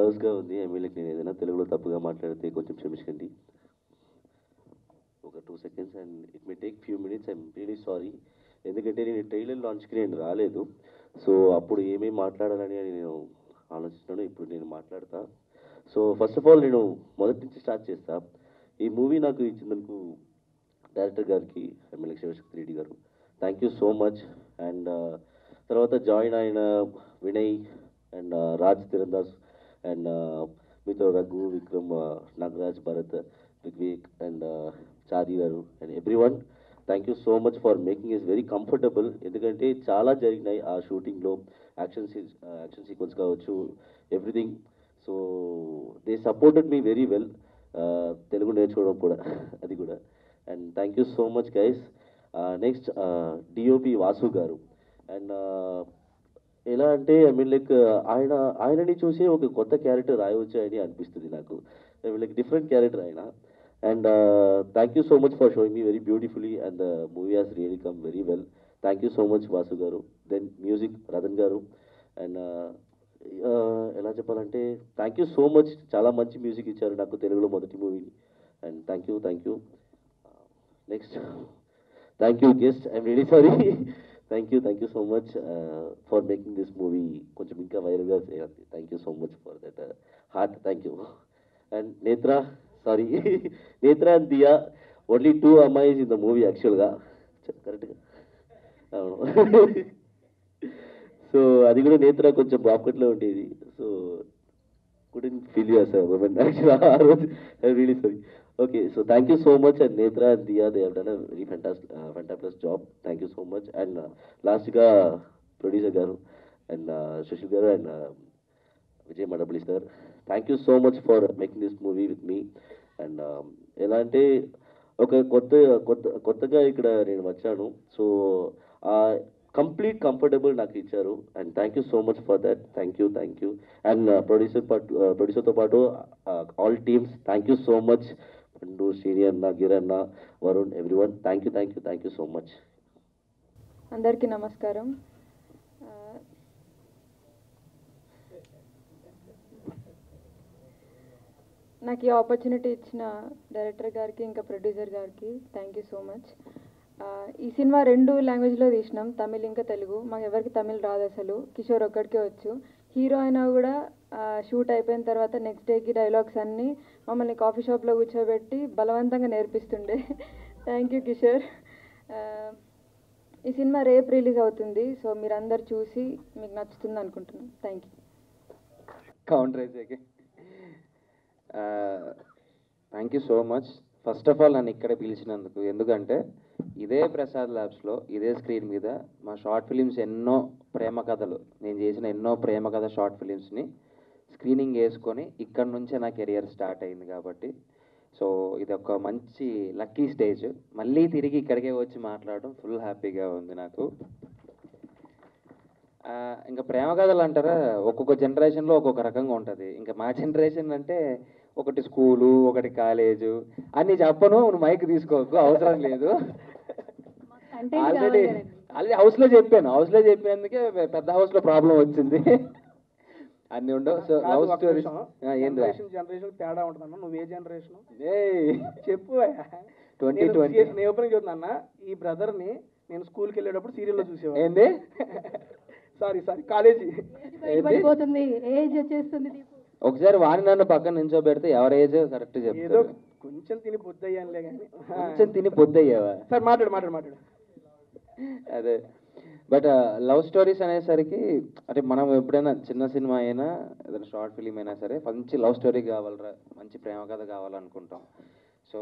నర్వస్గా ఉంది. I mean like నేను ఏదైనా తెలుగులో తప్పుగా మాట్లాడితే కొంచెం క్షమించండి. ఒక 2 seconds and it may take few minutes. I'm really sorry. ఎందుకంటే నేను ట్రైలర్ లాంచ్కి నేను రాలేదు. సో అప్పుడు ఏమేమి మాట్లాడాలని నేను ఆలోచిస్తున్నాను. ఇప్పుడు నేను మాట్లాడతా. సో ఫస్ట్ ఆఫ్ ఆల్ నేను మొదటి నుంచి స్టార్ట్ చేస్తా. ఈ మూవీ నాకు ఇచ్చినందుకు డైరెక్టర్ గారికి ఎమ్మెల్యే శివశక్తి రెడ్డి గారు thank you so much. And తర్వాత జాయిన్ అయిన వినయ్ అండ్ రాజ్ తిరందాస్ అండ్ మీతో రఘు, విక్రమ్, నాగరాజ్, భరత్, వివేక్ అండ్ చారి గారు and every one thank you so much for making is very comfortable. ఎందుకంటే చాలా జరిగినాయి ఆ షూటింగ్లో, యాక్షన్ సీక్వెన్స్ కావచ్చు, everything. So they supported me very well. Telugu నేర్చుకోవడం కూడా అది కూడా. And thank you so much guys. Next DOP Vasu గారు. అండ్ ఎలా అంటే ఐ మీన్ లైక్ ఆయనని చూసి ఒక కొత్త క్యారెక్టర్ రాయవచ్చు అని అనిపిస్తుంది నాకు. I mean like different character ఆయన. And thank you so much for showing me very beautifully and the movie has really come very well. Thank you so much Vasu గారు. దెన్ మ్యూజిక్ రతన్ గారు. అండ్ ఎలా చెప్పాలంటే thank you so much, చాలా మంచి music ఇచ్చారు నాకు తెలుగులో మొదటి మూవీని. And thank you. Next thank you guest, I'm really sorry. Thank you so much for making this movie కొంచెం ఇంకా వైరల్గా చేయాలి. Thank you so much for that heart. Thank you. And Netra, sorry, Netra and Diya, only 2 అమ్మాయిస్ in the movie యాక్చువల్గా. కరెక్ట్గా అవును. So అది కూడా నేత్ర కొంచెం బాప్కట్లో ఉండేది. So couldn't feel you as a woman actual ఆ రోజు. I really sorry. Okay, so thank you so much, and Netra and Diya, they have done a very fantastic job. Thank you so much. And last ga producer garu and Shashil garu and Vijay Madapalli sir, thank you so much for making this movie with me. And ఎలా అంటే ఒక కొత్తగా ఇక్కడ నేను వచ్చాను. So complete comfortable నాకు ఇచ్చారు. And thank you so much for that. Thank you. And ప్రొడ్యూసర్తో పాటు all teams thank you so much. Pandu, Srini అన్న, గిరన్న, Varun, everyone thank you so much. అందరికీ నమస్కారం. నాకు ఈ ఆపర్చునిటీ ఇచ్చిన డైరెక్టర్ గారికి ఇంకా ప్రొడ్యూసర్ గారికి థ్యాంక్ యూ సో మచ్. ఈ సినిమా 2 లాంగ్వేజ్లో తీసినాం, తమిళ్ ఇంకా తెలుగు. మాకు ఎవరికి తమిళ్ రాదు అసలు, కిషోర్ ఒక్కడికే వచ్చు. హీరో అయినా కూడా షూట్ అయిపోయిన తర్వాత నెక్స్ట్ డేకి డైలాగ్స్ అన్నీ మమ్మల్ని కాఫీ షాప్లో కూర్చోబెట్టి బలవంతంగా నేర్పిస్తుండే. Thank you Kishore. ఈ సినిమా రేపు రిలీజ్ అవుతుంది. సో మీరందరు చూసి మీకు నచ్చుతుంది అనుకుంటున్నాను. Thank you. Thank you so much. First of all నన్ను ఇక్కడ పిలిచినందుకు. ఎందుకంటే ఇదే ప్రసాద్ ల్యాబ్స్లో ఇదే స్క్రీన్ మీద మా షార్ట్ ఫిలిమ్స్ ఎన్నో ప్రేమ కథలు, నేను చేసిన ఎన్నో ప్రేమ కథ షార్ట్ ఫిలిమ్స్ని స్క్రీనింగ్ వేసుకొని ఇక్కడ నుంచే నా కెరియర్ స్టార్ట్ అయింది. కాబట్టి సో ఇది ఒక మంచి లక్కీ స్టేజ్. మళ్ళీ తిరిగి ఇక్కడికే వచ్చి మాట్లాడడం ఫుల్ హ్యాపీగా ఉంది నాకు. ఇంకా ప్రేమ కథలు అంటారా, ఒక్కొక్క జనరేషన్లో ఒక్కొక్క రకంగా ఉంటుంది. ఇంకా మా జనరేషన్ అంటే ఒకటి స్కూలు, ఒకటి కాలేజు అన్నీ చెప్పను, నువ్వు మైక్ తీసుకోకు, అవసరం లేదు. ఆల్రెడీ హౌస్లో చెప్పినందుకే పెద్ద హౌస్లో ప్రాబ్లం వచ్చింది. అన్నీ ఉండవు. సో లవ్ స్టోరీస్ జనరేషన్ తేడా ఉంటుందన్న. నువ్వు ఏ జనరేషన్ చెప్పు. 2020 నేను ఓపెనింగ్ చెప్తున్నా. ఈ బ్రదర్ని నేను స్కూల్కి వెళ్ళేటప్పుడు సీరియల్లో చూసేవాడు. ఏంది? సారీ కాలేజీ ఏజ్ వచ్చేస్తుంది. ఒకసారి వాడిని నన్ను పక్కన నించోబెడితే ఎవరి ఏజ్ కరెక్ట్ ఏదో చెప్తారు. కొంచెం తిని పొద్దయ్యానులే కానీ. కొంచెం తిని పొద్దయ్యావా? సార్ మాట్లాడు. అదే. బట్ లవ్ స్టోరీస్ అనేసరికి అంటే మనం ఎప్పుడైనా చిన్న సినిమా అయినా ఏదైనా షార్ట్ ఫిలిం అయినా సరే మంచి లవ్ స్టోరీ కావాలరా, మంచి ప్రేమ కథ కావాలనుకుంటాం. So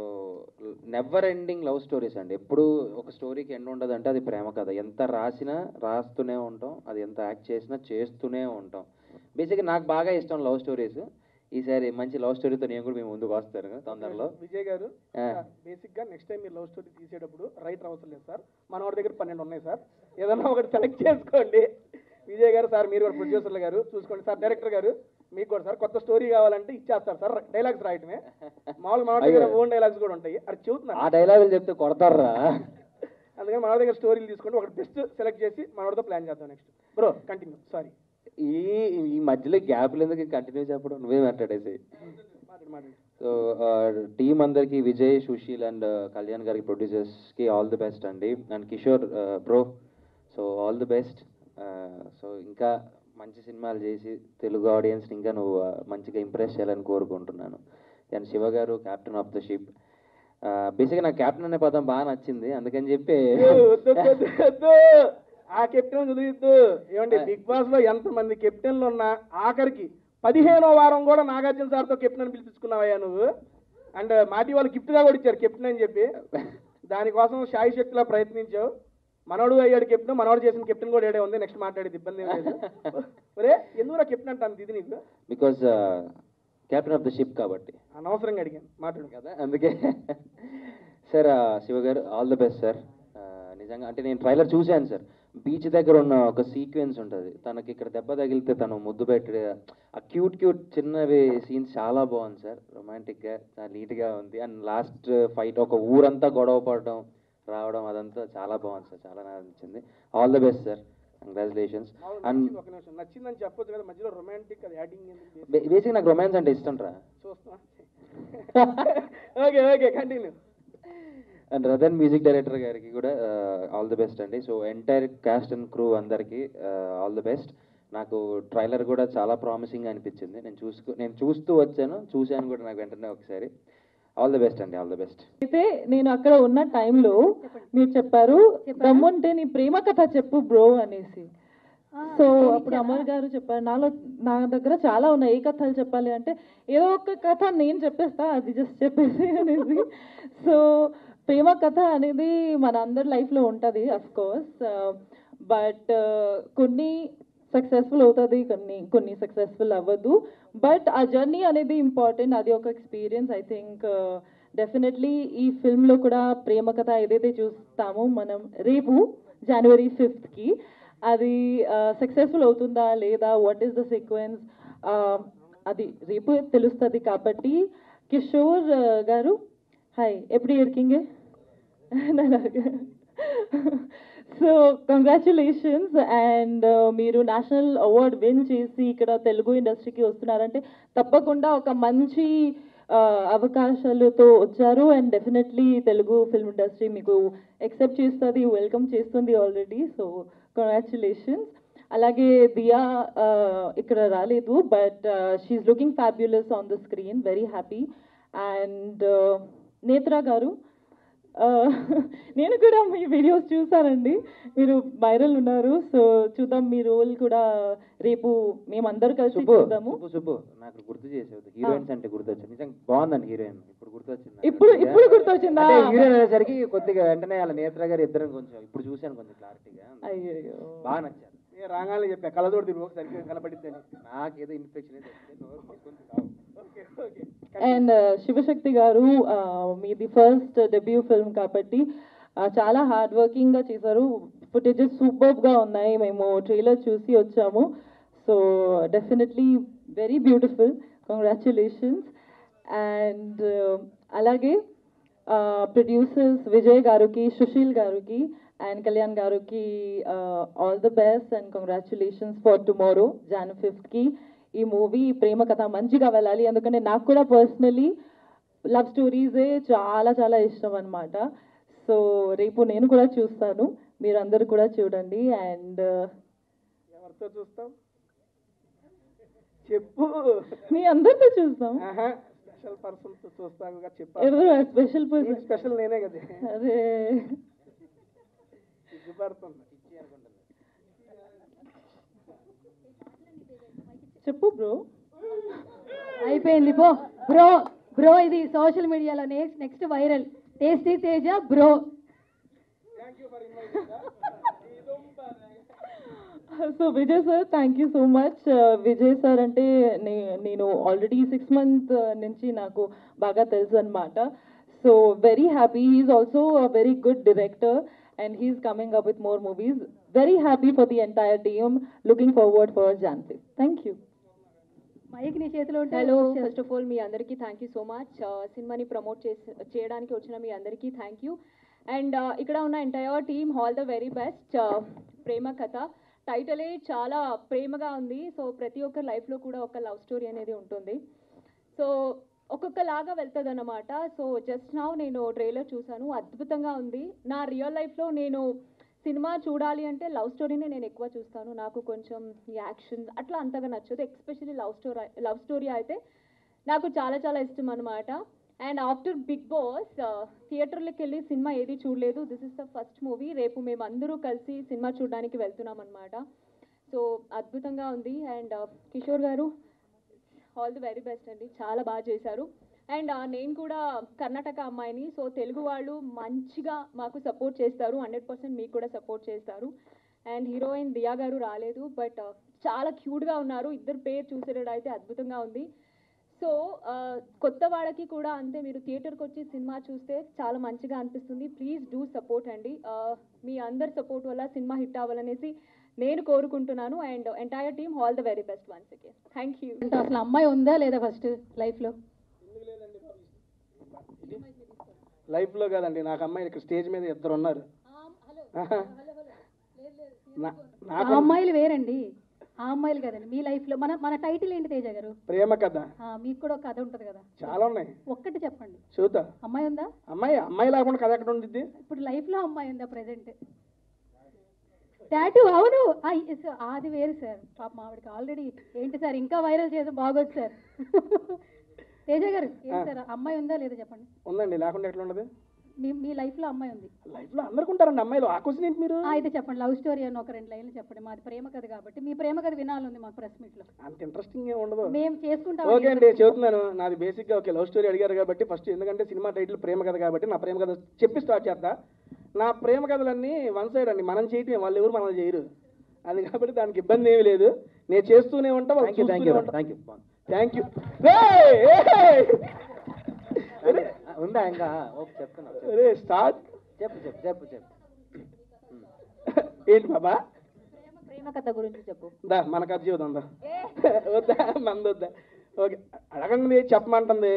never ending love stories అండి. ఎప్పుడు ఒక స్టోరీకి ఎండ్ ఉండదంటే అది ప్రేమ కథ. ఎంత రాసినా రాస్తూనే ఉంటాం, అది ఎంత యాక్ట్ చేసినా చేస్తూనే ఉంటాం. బేసిక్గా నాకు బాగా ఇష్టం లవ్ స్టోరీస్. ఈసారి మంచి లవ్ స్టోరీతో నేను కూడా మేము ముందుకు వస్తాను తొందరలో. విజయ్ గారు, బేసిక్గా నెక్స్ట్ టైం మీరు లవ్ స్టోరీ తీసేటప్పుడు రైటర్ అవసరం లేదు సార్. మన వాడి దగ్గర 12 ఉన్నాయి సార్. ఏదన్నా ఒకటి సెలెక్ట్ చేసుకోండి. విజయ్ గారు సార్, మీరు కూడా ప్రొడ్యూసర్లు గారు చూసుకోండి సార్. డైరెక్టర్ గారు మీకు కూడా సార్ కొత్త స్టోరీ కావాలంటే ఇచ్చేస్తారు సార్. డైలాగ్స్ రాయటమే మామూలు, మన దగ్గర ఓన్ డైలాగ్స్ కూడా ఉంటాయి. అది చెబుతున్నా, ఆ డైలాగులు చెప్తే కొడతారా. అందుకని మన దగ్గర స్టోరీలు తీసుకుంటే ఒకటి బెస్ట్ సెలెక్ట్ చేసి మనతో ప్లాన్ చేద్దాం నెక్స్ట్. Bro continue. సారీ. ఈ ఈ మధ్యలో గ్యాప్లు ఎందుకు కంటిన్యూ చెప్పడం, నువ్వే మాట్లాడేసి. సో టీం అందరికి, విజయ్, సుశీల్ అండ్ కళ్యాణ్ గారికి, ప్రొడ్యూసర్స్కి ఆల్ ది బెస్ట్ అండి. And Kishore bro, so all the best. So ఇంకా మంచి సినిమాలు చేసి తెలుగు ఆడియన్స్ని ఇంకా నువ్వు మంచిగా ఇంప్రెస్ చేయాలని కోరుకుంటున్నాను. అండ్ శివ గారు, క్యాప్టెన్ ఆఫ్ ద షిప్. బేసిక్గా నాకు క్యాప్టెన్ అనే పదం బాగా నచ్చింది, అందుకని చెప్పి ఆ కెప్టెన్ చదివిద్దు. ఏమండి, బిగ్ బాస్ లో ఎంతమంది కెప్టెన్లు ఉన్నా ఆఖరికి 15వ వారం కూడా నాగార్జున సార్తో కెప్టెన్ అని పిలిపించుకున్నావయ్యా నువ్వు. అండ్ మాటి వాళ్ళు గిఫ్ట్గా కూడా ఇచ్చారు కెప్టెన్ అని చెప్పి. దానికోసం శాయి శక్తిలా ప్రయత్నించావు. మనోడు అయ్యాడు కెప్టెన్, మనోడు చేసిన కెప్టెన్ కూడా ఏడే ఉంది. నెక్స్ట్ మాట్లాడేది ఇబ్బంది ఏం లేదు. ఒరే ఎందుకు కెప్టెన్ అంటాను ఇది నీకు? Because captain of the ship కాబట్టి. అనవసరంగా అడిగాను, మాట్లాడు కదా, అందుకే. సార్ శివ గారు ఆల్ ది బెస్ట్ సార్. నిజంగా అంటే నేను ట్రైలర్ చూశాను సార్. బీచ్ దగ్గర ఉన్న ఒక సీక్వెన్స్ ఉంటుంది, తనకి ఇక్కడ దెబ్బ తగిలితే తను ముద్దు పెట్టి ఆ క్యూట్ చిన్నవి సీన్స్ చాలా బాగుంది సార్. రొమాంటిక్గా చాలా నీట్గా ఉంది. అండ్ లాస్ట్ ఫైట్ ఒక ఊరంతా గొడవ పడడం రావడం అదంతా చాలా బాగుంది సార్, చాలా నచ్చింది. All the best sir, congratulations. And ఒక నిమిషం, నచ్చిందని చెప్పొచ్చు కదా, మధ్యలో రొమాంటిక్ అది యాడింగ్ బేసిక్ నాకు రొమాన్స్ అంటే ఇష్టం రా. చూస్తున్నా. Okay okay, continue. And Ratan music director గారికి కూడా ఆల్ ది బెస్ట్ అండి. So entire cast and crew అందరికీ ఆల్ ది బెస్ట్. నాకు ట్రైలర్ కూడా చాలా ప్రామిసింగ్ అనిపించింది. నేను చూస్తూ వచ్చాను, చూశాను కూడా నాకు వెంటనే ఒకసారి. ఆల్ ది బెస్ట్ అండి, ఆల్ ది బెస్ట్. అయితే నేను అక్కడ ఉన్న టైంలో మీరు చెప్పారు దమ్ముంటే నీ ప్రేమ కథ చెప్పు బ్రో అనేసి. సో అప్పుడు అమర్ గారు చెప్పారు, నా దగ్గర చాలా ఉన్నాయి, ఏ కథలు చెప్పాలి అంటే ఏదో ఒక కథ నేను చెప్పేస్తా, అది జస్ట్ చెప్పేసి అనేసి. సో ప్రేమ కథ అనేది మన అందరి లైఫ్లో ఉంటుంది అఫ్ కోర్స్, బట్ కొన్ని సక్సెస్ఫుల్ అవుతుంది, కొన్ని సక్సెస్ఫుల్ అవ్వదు. బట్ ఆ జర్నీ అనేది ఇంపార్టెంట్, అది ఒక ఎక్స్పీరియన్స్. ఐ థింక్ డెఫినెట్లీ ఈ ఫిల్మ్లో కూడా ప్రేమ కథ ఏదైతే చూస్తామో మనం రేపు January 5th అది సక్సెస్ఫుల్ అవుతుందా లేదా, వాట్ ఈస్ ద సీక్వెన్స్, అది రేపు తెలుస్తుంది. కాబట్టి కిషోర్ గారు హాయ్, ఎప్పుడు ఇరికింగే. So congratulations. అండ్ మీరు నేషనల్ అవార్డ్ విన్ చేసి ఇక్కడ తెలుగు ఇండస్ట్రీకి వస్తున్నారంటే తప్పకుండా ఒక మంచి అవకాశాలతో వచ్చారు. And definitely Telugu film industry మీకు యాక్సెప్ట్ చేస్తుంది, వెల్కమ్ చేస్తుంది ఆల్రెడీ. So congratulations. అలాగే దియా ఇక్కడ రాలేదు, but she's looking fabulous on the screen, very happy. And నేత్ర గారు, నేను కూడా మీ వీడియోస్ చూసానండి, మీరు వైరల్ ఉన్నారు. సో చూద్దాం మీ రోల్ కూడా రేపు మేమందరూ కలిసి చూద్దాము. సుబ్బు నాకు గుర్తు చేసేది, హీరోయిన్స్ అంటే గుర్తొచ్చింది. నిజంగా బాగుందండి హీరోయిన్, ఇప్పుడు గుర్తొచ్చింది. ఇప్పుడు గుర్తొచ్చిందా? హీరోయిన్ అనేసరికి కొద్దిగా వెంటనే వాళ్ళ నేత్ర గారు ఇద్దరం కొంచెం ఇప్పుడు చూశాను, కొంచెం క్లారిటీగా. అయ్యో బాగా నచ్చారు. రాగానే చెప్పా కళ్ళతోటి తిరిగి సరిగ్గా కనపడిద్దని. నాకేదో ఇన్ఫెక్షన్. అండ్ శివశక్తి గారు, మీది ఫస్ట్ డెబ్యూ ఫిల్మ్ కాబట్టి చాలా హార్డ్ వర్కింగ్గా చేశారు. ఫుటేజెస్ సూపర్గా ఉన్నాయి, మేము ట్రైలర్ చూసి వచ్చాము. So definitely very beautiful, congratulations. And అలాగే ప్రొడ్యూసర్స్ విజయ్ గారికి, సుశీల్ గారికి అండ్ కళ్యాణ్ గారికి all the best and congratulations for tomorrow January 5th. ఈ మూవీ ప్రేమ కథ మంచిగా వెళ్ళాలి, ఎందుకంటే నాకు కూడా పర్సనలీ లవ్ స్టోరీసే చాలా చాలా ఇష్టం అనమాట. సో రేపు నేను కూడా చూస్తాను, మీరందరూ కూడా చూడండి. అండ్ ఎవరితో చూస్తాం చెప్పు? మీ అందరితో చూస్తాం. స్పెషల్ పర్సన్తో చూస్తావు చెప్పు. ఎవరు స్పెషల్ పర్సన్? స్పెషల్ నేనే కదా. అరే చెప్పు బ్రో. అయిపోయింది పో బ్రో. బ్రో ఇది సోషల్ మీడియాలో next viral, tasty Teja bro. So Vijay sir, thank you so much. Vijay sir అంటే నేను ఆల్రెడీ 6 months నుంచి నాకు బాగా తెలుసు అనమాట. So very happy. He's also a very good director and he's coming up with more movies. Very happy for the entire team. Looking forward for January. Thank you. Mike నీ చేతిలో ఉంటే. Hello, first of all మీ అందరికీ thank you so much. సినిమాని promote చేయడానికి వచ్చిన మీ అందరికీ థ్యాంక్ యూ. అండ్ ఇక్కడ ఉన్న entire team all the very best. ప్రేమ కథ టైటిలే చాలా ప్రేమగా ఉంది. సో ప్రతి ఒక్కరి లైఫ్లో కూడా ఒక లవ్ స్టోరీ అనేది ఉంటుంది. సో ఒక్కొక్కలాగా వెళ్తుంది అన్నమాట. సో జస్ట్ నౌ నేను ట్రైలర్ చూశాను, అద్భుతంగా ఉంది. నా రియల్ లైఫ్లో నేను సినిమా చూడాలి అంటే లవ్ స్టోరీనే నేను ఎక్కువ చూస్తాను. నాకు కొంచెం యాక్షన్ అట్లా అంతగా నచ్చదు. ఎస్పెషల్లీ లవ్ స్టోరీ అయితే నాకు చాలా చాలా ఇష్టం అనమాట. అండ్ ఆఫ్టర్ బిగ్ బాస్ థియేటర్లోకి వెళ్ళి సినిమా ఏది చూడలేదు. This is the first movie. రేపు మేము అందరూ కలిసి సినిమా చూడడానికి వెళ్తున్నాం అనమాట. సో అద్భుతంగా ఉంది. అండ్ కిషోర్ గారు ఆల్ ది వెరీ బెస్ట్ అండి, చాలా బాగా చేశారు. అండ్ నేను కూడా కర్ణాటక అమ్మాయిని. సో తెలుగు వాళ్ళు మంచిగా మాకు సపోర్ట్ చేస్తారు, 100% మీకు కూడా సపోర్ట్ చేస్తారు. అండ్ హీరోయిన్ దియా గారు రాలేదు, బట్ చాలా క్యూట్గా ఉన్నారు. ఇద్దరు పేరు చూసేటైతే అద్భుతంగా ఉంది. సో కొత్త వాళ్ళకి కూడా అంతే, మీరు థియేటర్కి వచ్చి సినిమా చూస్తే చాలా మంచిగా అనిపిస్తుంది. ప్లీజ్ డూ సపోర్ట్ అండి. మీ అందరి సపోర్ట్ వల్ల సినిమా హిట్ అవ్వాలనేసి నేను కోరుకుంటున్నాను. And entire team all the very best once again. Thank you. అంటే అసలు అమ్మాయి ఉందా లేదా ఫస్ట్ లైఫ్లో? లైఫ్లో కాదండి, నాకు అమ్మాయి ఇక్కడ స్టేజ్ మీద ఇద్దరు ఉన్నారు. ఆ అమ్మాయిలు వేరండి, ఆ అమ్మాయిలు కదండి మీ లైఫ్లో. మన టైటిల్ ఏంటి తేజ గారు? ప్రేమ కథ. మీకు కూడా ఒక కథ ఉంటుంది కదా, చాలా ఉన్నాయి. ఒక్కటి చెప్పండి. చూద్దా, అమ్మాయి ఉందా? అమ్మాయి లేకుండా కథ ఎక్కడ ఉంటుంది? ఇప్పుడు లైఫ్లో అమ్మాయి ఉందా ప్రెసెంట్? టాటూ, అవును. అది వేరు సార్. పాప ఆవిడకి ఆల్రెడీ ఏంటి సార్, ఇంకా వైరల్ చేసి బాగోదు సార్. తేజ గారు ఏంటి సార్, అమ్మాయి ఉందా లేదా చెప్పండి. ఉందండి, లేకుండా ఎట్లా ఉండదు? మీ లైఫ్లో అమ్మాయి ఉంది? లైఫ్లో అందరికి ఉంటారండి అమ్మాయిలు. ఆ క్వశ్చన్ ఏంటి మీరు? అయితే చెప్పండి, లవ్ స్టోరీ అని ఒక 2 లైన్లు చెప్పండి. మాది ప్రేమ కథ కాబట్టి మీ ప్రేమ కథ వినాలంది మాకు ప్రెస్ మీట్లో. అంత ఇంట్రెస్టింగ్ ఏం ఉండదు. మేము చేసుకుంటాం. ఓకే అండి, చెబుతున్నాను. నాది బేసిక్గా ఓకే లవ్ స్టోరీ అడిగారు కాబట్టి ఫస్ట్, ఎందుకంటే సినిమా టైటిల్ ప్రేమ కథ కాబట్టి నా ప్రేమ కథ చెప్పి స్టార్ట్ చేస్తా. నా ప్రేమ కథలన్నీ వన్ సైడ్ అండి, మనం చేయటమే, వాళ్ళు ఎవరు మనల్ని చేయరు. అది కాబట్టి దానికి ఇబ్బంది ఏమీ లేదు. నేను చేస్తూనే ఉంటా. Thank you. ఉందా ఇంకా? ఓకే చెప్తున్నా. స్టార్ట్. చెప్పు. ఏంటి బాబా? ప్రేమ కథ గురించి చెప్పు. దా మన కథ చూద్దాం. వద్దా, మంది వద్దా? ఓకే, అడగండి, చెప్పమంటుంది.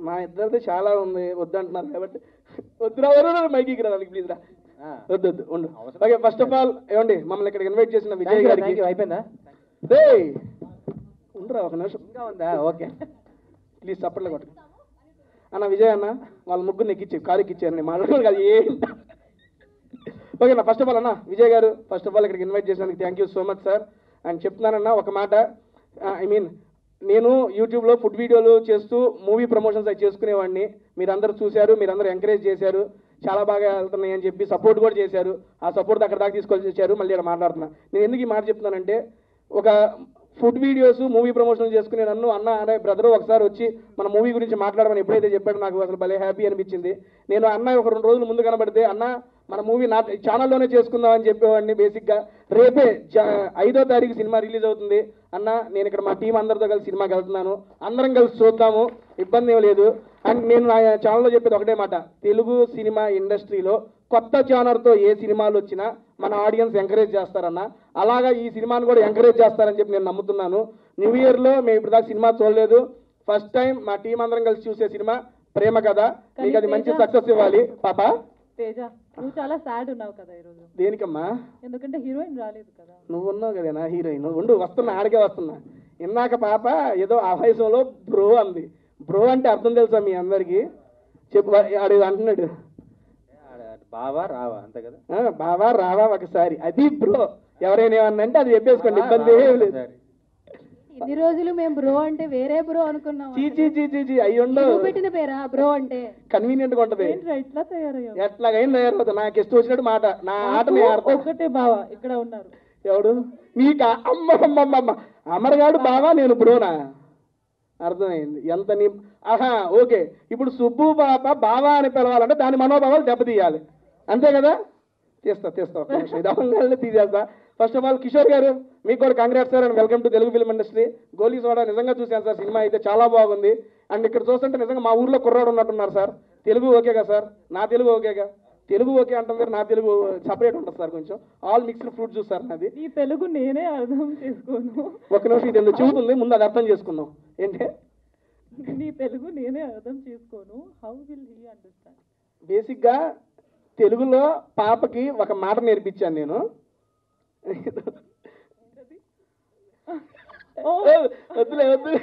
మా ఇద్దరిది చాలా ఉంది, వద్దంటున్నారు కాబట్టి వద్దురా, మైకి రావాలి ప్లీజ్ రా. వద్దు ఉండు. ఓకే, ఫస్ట్ ఆఫ్ ఆల్ ఏమండి, మమ్మల్ని ఇక్కడ ఇన్వైట్ చేసిన విజయ్ గారికి. అయిపోయిందా? ఉండరా ఒక నిమిషం. ఇంకా ఉందా? ఓకే ప్లీజ్ చప్పట్లు కొట్టు అన్న. విజయ్ అన్న వాళ్ళ ముగ్గురు ఎక్కిచ్చి కారు ఎక్కిచ్చారు, మాట్లాడుకోవాలి కాదు ఏంటి. ఓకే అన్న, ఫస్ట్ ఆఫ్ ఆల్ అన్న విజయ్ గారు, ఫస్ట్ ఆఫ్ ఆల్ ఇక్కడికి ఇన్వైట్ చేసినందుకు thank you so much sir. And చెప్తున్నానన్న ఒక మాట, నేను యూట్యూబ్లో ఫుడ్ వీడియోలు చేస్తూ మూవీ ప్రమోషన్స్ అవి చేసుకునేవాడిని. మీరందరూ చూశారు, మీరందరూ ఎంకరేజ్ చేశారు, చాలా బాగా వెళ్తున్నాయి అని చెప్పి సపోర్ట్ కూడా చేశారు. ఆ సపోర్ట్ అక్కడ దాకా తీసుకొని వచ్చారు. మళ్ళీ ఇక్కడ మాట్లాడుతున్నా. నేను ఎందుకు ఈ మాట చెప్తున్నానంటే, ఒక ఫుడ్ వీడియోస్ మూవీ ప్రమోషన్ చేసుకునే నన్ను అన్న అనే బ్రదర్ ఒకసారి వచ్చి మన మూవీ గురించి మాట్లాడమని ఎప్పుడైతే చెప్పాడో నాకు అసలు భలే హ్యాపీ అనిపించింది. నేను అన్న ఒక 2 రోజులు ముందు కనబడితే, అన్న మన మూవీ నా ఛానల్లోనే చేసుకుందామని చెప్పేవాడిని. బేసిక్గా రేపే 5వ తారీఖు సినిమా రిలీజ్ అవుతుంది అన్న, నేను ఇక్కడ మా టీం అందరితో కలిసి సినిమాకి వెళ్తున్నాను, అందరం కలిసి చూద్దాము, ఇబ్బంది ఏం లేదు. అండ్ నేను నా ఛానల్లో చెప్పేది ఒకటే మాట, తెలుగు సినిమా ఇండస్ట్రీలో కొత్త జానర్తో ఏ సినిమాలు వచ్చినా మన ఆడియన్స్ ఎంకరేజ్ చేస్తారన్న, అలాగా ఈ సినిమాను కూడా ఎంకరేజ్ చేస్తారని చెప్పి నేను నమ్ముతున్నాను. న్యూ ఇయర్లో మేము ఇప్పుడు దాకా సినిమా చూడలేదు, ఫస్ట్ టైం మా టీం అందరం కలిసి చూసే సినిమా ప్రేమ కథ. మీకు అది మంచి సక్సెస్ ఇవ్వాలి పాప. తేజ, నువ్వు చాలా సాడ్ ఉన్నావు కదా ఈరోజు. దేనికమ్మా? ఎందుకంటే హీరోయిన్ రాలేదు కదా. నువ్వు ఉన్నావు కదా నా హీరోయిన్. ఉండు, వస్తున్నా, ఆడికే వస్తున్నా. ఇందాక పాప ఏదో ఆవేశంలో బ్రో అంది. బ్రో అంటే అర్థం తెలుసా మీ అందరికి? చెప్పు. ఆడు అంటున్నాడు బావా రావా, అంతే కదా? బావా రావా ఒకసారి, అది బ్రో. ఎవరైనా ఏమన్నా అంటే అది చెప్పేసుకోండి, ఇబ్బంది ఏం లేదు. ఇన్ని రోజులు మేము బ్రో అంటే వేరే బ్రో అనుకున్నాం. చీ అయ్యుండవు, పెట్టిన పేరా బ్రో అంటే? కన్వీనియంట్ గా ఉంటది. ఇట్లా తయారయ్యా? ఎట్లాగైనా తయారవుతా, నాకు ఇష్టం వచ్చినట్టు మాట. నా ఆట ఒక్కటే బావా ఇక్కడ ఉన్నారు. ఎవడు నీకు? అమ్మ అమరగాడు బావా, నేను బ్రోనా? అర్థమైంది ఎంత నీ. ఆహా ఓకే, ఇప్పుడు సుబ్బు పాప బావా అని పిలవాలంటే దాని మనోభావాలు దెబ్బతీయాలి, అంతే కదా? తీస్తా ఇది అవంగానే తీసేస్తా. ఫస్ట్ ఆఫ్ ఆల్ కిషోర్ గారు, మీకు కూడా congrats sir and welcome to Telugu film industry. Goli soda నిజంగా చూశాను సార్, సినిమా అయితే చాలా బాగుంది. అండ్ ఇక్కడ చూస్తుంటే నిజంగా మా ఊర్లో కుర్రాడు ఉన్నట్టున్నారు సార్. తెలుగు ఓకేగా సార్? నా తెలుగు ఓకేగా? తెలుగు ఓకే అంటాం సార్, నా తెలుగు సపరేట్ ఉంటుంది సార్, కొంచెం all mixed fruit juice sir నాది. ఈ తెలుగు నేనే అర్థం చేసుకోను. ఒక నిమిషం, ఇది ఎందుకు చెబుతుంది, ముందు అది అర్థం చేసుకుందాం. ఏంటి నీ తెలుగు నేనే అర్థం చేసుకోను, హౌ విల్ హీ అండర్స్టాండ్? బేసిక్గా తెలుగులో పాపకి ఒక మాట నేర్పించాను నేను. వద్దులే వద్దులే,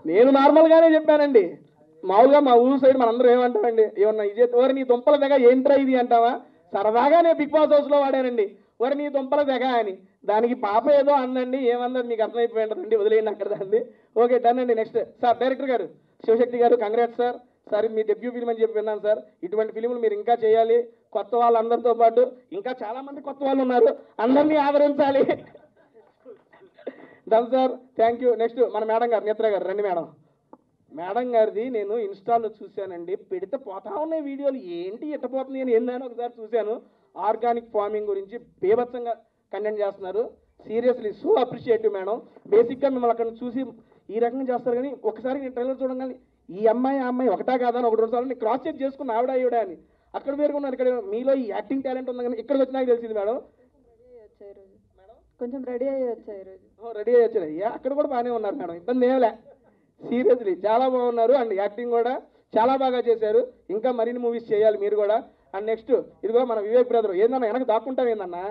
నేను నార్మల్గానే చెప్పానండి. మామూలుగా మా ఊరు సైడ్ మనందరూ ఏమంటారండి, ఏమన్నా ఇది ఓరి నీ దుంపల తెగ ఏంట్రా ఇది అంటావా, సరదాగా నేను బిగ్ బాస్ హౌస్లో వాడానండి ఓరి నీ దుంపల తెగ అని. దానికి పాప ఏదో అందండి, ఏమందని మీకు అర్థమైపోయిందండి, వదిలేయండి అక్కడ దాన్ని. ఓకే డన్ అండి. నెక్స్ట్ సార్ డైరెక్టర్ గారు శివశక్తి గారు, కంగ్రాట్స్ సార్. సార్ మీ డెబ్యూ ఫిల్మ్ అని చెప్పి విన్నాను సార్. ఇటువంటి ఫిలింలు మీరు ఇంకా చేయాలి, కొత్త వాళ్ళందరితో పాటు ఇంకా చాలా మంది కొత్త వాళ్ళు ఉన్నారు, అందరినీ ఆదరించాలి. Done sir, thank you. Next మన మేడం గారు, నేత్ర గారు రండి మేడం. మేడం గారిది నేను ఇన్స్టాలో చూశానండి, పెడితే పోతా ఉన్నాయి వీడియోలు, ఏంటి ఎట్టపోతుంది అని ఏందని ఒకసారి చూశాను. ఆర్గానిక్ ఫార్మింగ్ గురించి బీభత్సంగా కంటెంట్ చేస్తున్నారు. Seriously so appreciative madam. బేసిక్గా మిమ్మల్ని అక్కడ చూసి ఈ రకంగా చేస్తారు, కానీ ఒకసారి నేను ట్రైలర్ చూడగానే ఈ అమ్మాయి ఆ అమ్మాయి ఒకటా కాదా అని ఒకటి రెండు సార్లు నేను క్రాస్ చెక్ చేసుకున్న ఆవిడ ఈవిడ అని. అక్కడ వేరుకున్నాను, ఇక్కడ మీలో ఈ యాక్టింగ్ టాలెంట్ ఉంది కానీ ఇక్కడికి వచ్చినాక తెలిసింది మేడం. కొంచెం రెడీ అయ్యి వచ్చాయి ఈరోజు. రెడీ అయ్యి వచ్చారు, అక్కడ కూడా బాగానే ఉన్నారు మేడం, ఇబ్బంది ఏమిలే. సీరియస్లీ చాలా బాగున్నారు అండ్ యాక్టింగ్ కూడా చాలా బాగా చేశారు. ఇంకా మరిన్ని మూవీస్ చేయాలి మీరు కూడా. అండ్ నెక్స్ట్ ఇదిగో మన వివేక్ బ్రదర్, ఏందన్నా వెనక దాక్కుంటాం ఏందన్నా,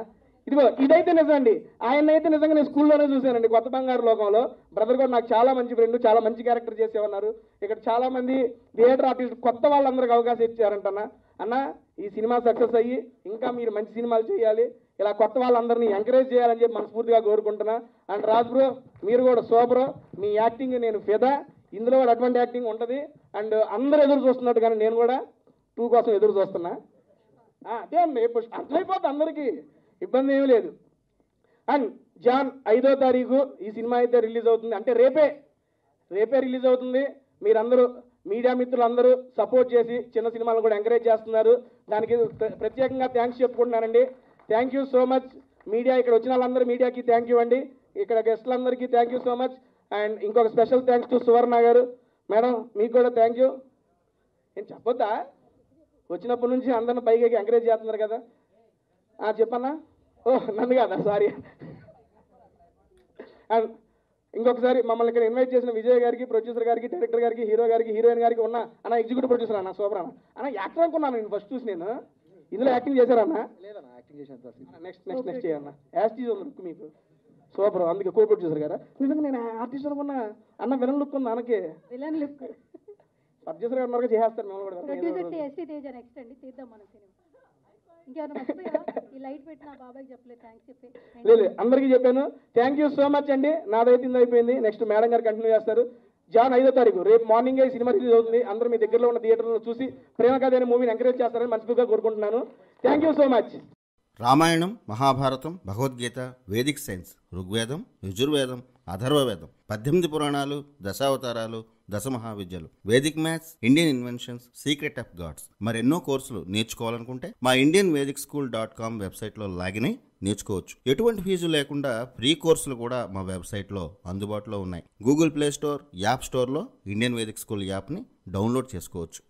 ఇదిగో ఇదైతే నిజం అండి. ఆయన అయితే నిజంగా నేను స్కూల్లోనే చూశానండి, కొత్త బంగారు లోకంలో. బ్రదర్ కూడా నాకు చాలా మంచి ఫ్రెండ్, చాలా మంచి క్యారెక్టర్ చేసేవన్నారు. ఇక్కడ చాలా మంది థియేటర్ ఆర్టిస్ట్ కొత్త వాళ్ళందరికీ అవకాశం ఇచ్చారంటన్నా. అన్న ఈ సినిమా సక్సెస్ అయ్యి ఇంకా మీరు మంచి సినిమాలు చేయాలి, ఇలా కొత్త వాళ్ళందరినీ ఎంకరేజ్ చేయాలని చెప్పి మనస్ఫూర్తిగా కోరుకుంటున్నా. అండ్ రాజ్ బ్రో మీరు కూడా సూపర్, మీ యాక్టింగ్ నేను ఫిదా, ఇందులో కూడా అటువంటి యాక్టింగ్ ఉంటుంది. అండ్ అందరూ ఎదురు చూస్తున్నట్టు కానీ నేను కూడా 2 కోసం ఎదురు చూస్తున్నా. అదే అండి, అర్థమైపోతుంది అందరికీ, ఇబ్బంది ఏమీ లేదు. అండ్ జాన్ 5వ తారీఖు ఈ సినిమా అయితే రిలీజ్ అవుతుంది, అంటే రేపే రిలీజ్ అవుతుంది. మీరందరూ మీడియా మిత్రులందరూ సపోర్ట్ చేసి చిన్న సినిమాలు కూడా ఎంకరేజ్ చేస్తున్నారు, దానికి ప్రత్యేకంగా థ్యాంక్స్ చెప్పుకుంటున్నానండి. Thank you so much media, ఇక్కడ వచ్చిన వాళ్ళందరూ మీడియాకి థ్యాంక్ యూ అండి, ఇక్కడ గెస్టులందరికీ thank you so much. And ఇంకొక స్పెషల్ థ్యాంక్స్ టు సువర్ణ గారు మేడం, మీకు కూడా థ్యాంక్ యూ. నేను చెప్పొద్దా, వచ్చినప్పటి నుంచి అందరిని పైకి ఎంకరేజ్ చేస్తున్నారు కదా. చెప్పన్నా, నన్ను కదా, సారీ. అండ్ ఇంకొకసారి మమ్మల్ని ఇక్కడ ఇన్వైట్ చేసిన విజయ్ గారికి, ప్రొడ్యూసర్ గారికి, డైరెక్టర్ గారికి, హీరో గారికి, హీరోయిన్ గారికి ఉన్న అన్న ఎగ్జిక్యూటివ్ ప్రొడ్యూసర్ అన్న సూపర్ అన్న యాక్టర్ అనుకున్నాను నేను ఫస్ట్ చూసి. నేను ఇందులో యాక్టింగ్ చేశారన్నా? లేదన్నా, యాక్టింగ్ చేశాను. నెక్స్ట్ చేయన్న, యాస్టీజ్ ఉంది లుక్ మీకు సూపర్, అందుకే కో ప్రొడ్యూసర్ గారా. నిజంగా నేను ఆర్టిస్ట్ అనుకున్నా అన్న, విలన్ లుక్ ఉంది అన్నకి, విలన్ లుక్. ప్రొడ్యూసర్ గారు ఉన్నారు చేస్తారు మేము కూడా. ప్రొడ్యూసర్ ఎస్టీ తేజ నెక్స్ట్ అండి, తీద్దాం మనం సినిమా. ఇంకేమైనా మర్చిపోయారా? ఈ లైట్ పెట్టిన బాబాయ్కి చెప్పలేదు థ్యాంక్స్ చెప్పి. లేదు అందరికీ చెప్పాను, థ్యాంక్ యూ సో మచ్ అండి. నాదైతే అయిపోయింది, నెక్స్ట్ మేడం గారు కంటిన్యూ చేస్తారు. జాన్ 5వ తారీఖు రేపు మార్నింగే ఈ సినిమా రిలీజ్ అవుతుంది. అందరూ మీ దగ్గరలో ఉన్న థియేటర్లో చూసి ప్రేమ కథ అనే మూవీని ఎంకరేజ్ చేస్తారని మనస్ఫూర్తిగా కోరుకుంటున్నాను. Thank you so much. Ramayanam, Mahabharatam, Bhagavad Gita, Vedic science, Rigvedam, Yajurvedam, Atharvavedam, 18 పురాణాలు, దశావతారాలు, 10 మహావిద్యలు, Vedic maths, Indian inventions, secret of gods, మరెన్నో కోర్సులు నేర్చుకోవాలనుకుంటే మా indianvedicSchool.com వెబ్సైట్లో లాగిన్ అయి నేర్చుకోవచ్చు. ఎటువంటి ఫీజు లేకుండా ఫ్రీ కోర్సులు కూడా మా వెబ్సైట్లో అందుబాటులో ఉన్నాయి. గూగుల్ ప్లే స్టోర్, యాప్ స్టోర్లో ఇండియన్ వేదిక్ స్కూల్ యాప్ని డౌన్లోడ్ చేసుకోవచ్చు.